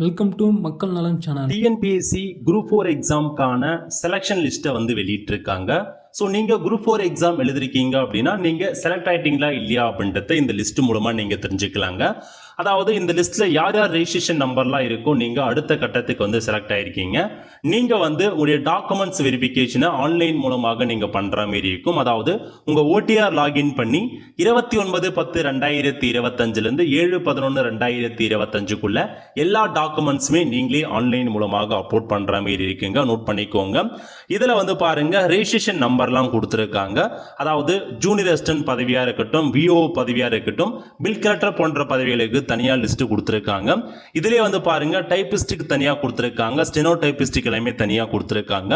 Welcome to மக்கள் நலம் channel. TNPSC group 4 எக்ஸாம்க்கான selection லிஸ்ட்டை வந்து வெளியிட்டிருக்காங்க. ஸோ நீங்கள் குரூப் 4 எக்ஸாம் எழுதிருக்கீங்க அப்படின்னா நீங்கள் செலக்ட் ஆகிட்டீங்களா இல்லையா அப்படின்றத இந்த லிஸ்ட் மூலமாக நீங்கள் தெரிஞ்சுக்கலாங்க. அதாவது இந்த லிஸ்ட்டில் யார் யார் ரெஜிஸ்ட்ரேஷன் நம்பர்லாம் இருக்கோ நீங்கள் அடுத்த கட்டத்துக்கு வந்து செலக்ட் ஆகிருக்கீங்க. நீங்கள் வந்து உங்களுடைய டாக்குமெண்ட்ஸ் வெரிஃபிகேஷனை ஆன்லைன் மூலமாக நீங்கள் பண்ணுற மாரி இருக்கும். அதாவது உங்கள் ஓடிஆர் லாகின் பண்ணி 29/10/2025 7/11/2025 எல்லா டாக்குமெண்ட்ஸுமே நீங்களே ஆன்லைன் மூலமாக அப்லோட் பண்ணுற மாரி இருக்குங்க. நோட் பண்ணிக்கோங்க. இதில் வந்து பாருங்க ரெஜிஸ்ட்ரேஷன் நம்பர்லாம் கொடுத்துருக்காங்க. அதாவது ஜூனியர் அசிஸ்டன்ட் பதவியாக இருக்கட்டும், விஓ பதவியாக இருக்கட்டும், பில் கலெக்டர் போன்ற பதவிகளுக்கு தனியாக லிஸ்ட் கொடுத்துருக்காங்க. இதுலேயே வந்து பாருங்க டைபிஸ்டுக்கு தனியாக கொடுத்துருக்காங்க, ஸ்டெனோ டைபிஸ்டுக்கு எல்லாமே தனியாக கொடுத்துருக்காங்க.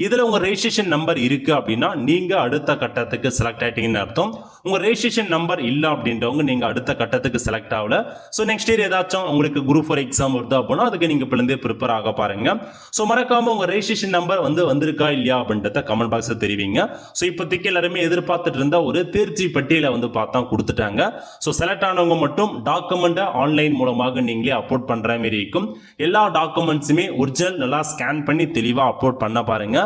இதில் உங்கள் ரெஜிஸ்ட்ரேஷன் நம்பர் இருக்கு அப்படின்னா நீங்கள் அடுத்த கட்டத்துக்கு செலக்ட் ஆகிட்டீங்கன்னு அர்த்தம். உங்கள் ரெஜிஸ்ட்ரேஷன் நம்பர் இல்லை அப்படின்றவங்க நீங்கள் அடுத்த கட்டத்துக்கு செலக்ட் ஆகல. ஸோ நெக்ஸ்ட் இயர் ஏதாச்சும் உங்களுக்கு குரூப் 4 எக்ஸாம் வருது அப்படின்னா அதுக்கு நீங்கள் இப்போலேருந்தே ப்ரிப்பேர் ஆக பாருங்க. ஸோ மறக்காம உங்கள் ரெஜிஸ்ட்ரேஷன் நம்பர் வந்திருக்கா இல்லையா அப்படின்றத கமெண்ட் பாக்ஸில் தெரிவிங்க. ஸோ இப்போதைக்கு எல்லாருமே எதிர்பார்த்துட்டு இருந்த ஒரு தேர்ச்சி பட்டியலை வந்து பார்த்தா கொடுத்துட்டாங்க. ஸோ செலக்ட் ஆனவங்க மட்டும் டாக்குமெண்ட்டை ஆன்லைன் மூலமாக நீங்களே அப்லோட் பண்ணுற மாதிரி இருக்கும். எல்லா டாக்குமெண்ட்ஸுமே ஒரிஜினல் நல்லா ஸ்கேன் பண்ணி தெளிவாக அப்லோட் பண்ண பாருங்க.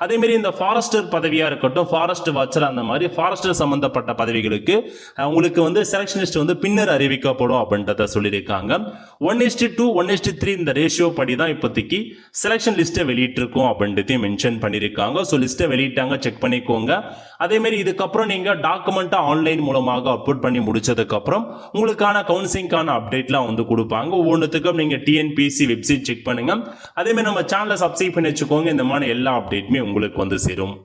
அதே மாதிரி இந்த ஃபாரஸ்டர் பதவியாக இருக்கட்டும், ஃபாரஸ்ட் வாட்சர், அந்த மாதிரி ஃபாரஸ்டர் சம்பந்தப்பட்ட பதவிகளுக்கு உங்களுக்கு வந்து செலக்ஷன் லிஸ்ட் வந்து பின்னர் அறிவிக்கப்படும் அப்படின்றத சொல்லியிருக்காங்க. 1:2 1:3 இந்த ரேஷியோ படி தான் இப்போதைக்கு செலக்ஷன் லிஸ்ட்டை வெளியிட்டிருக்கோம் அப்படின்றதையும் மென்ஷன் பண்ணியிருக்காங்க. ஸோ லிஸ்ட்டை வெளியிட்டாங்க, செக் பண்ணிக்கோங்க. அதே மாதிரி இதுக்கப்புறம் நீங்கள் டாக்குமெண்ட்டை ஆன்லைன் மூலமாக அப்லோட் பண்ணி முடிச்சதுக்கப்புறம் உங்களுக்கான கவுன்சிலிங்கான அப்டேட்லாம் வந்து கொடுப்பாங்க. ஒவ்வொன்றுத்துக்கும் நீங்கள் டிஎன்பிஎஸ்சி வெப்சைட் செக் பண்ணுங்க. அதே மாதிரி நம்ம சேனலை சப்ஸ்கிரைப் பண்ணி வச்சுக்கோங்க. இந்த மாதிரி எல்லா அப்டேட்டுமே உங்களுக்கு வந்து சேரும்.